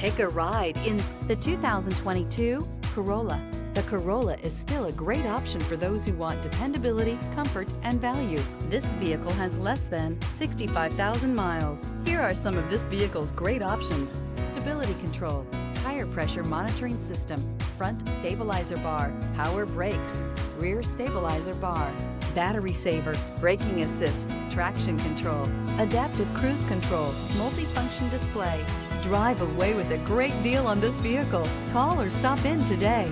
Take a ride in the 2022 Corolla. The Corolla is still a great option for those who want dependability, comfort, and value. This vehicle has less than 65,000 miles. Here are some of this vehicle's great options: stability control, tire pressure monitoring system, front stabilizer bar, power brakes, rear stabilizer bar, battery saver, braking assist, traction control, adaptive cruise control, multifunction display. Drive away with a great deal on this vehicle. Call or stop in today.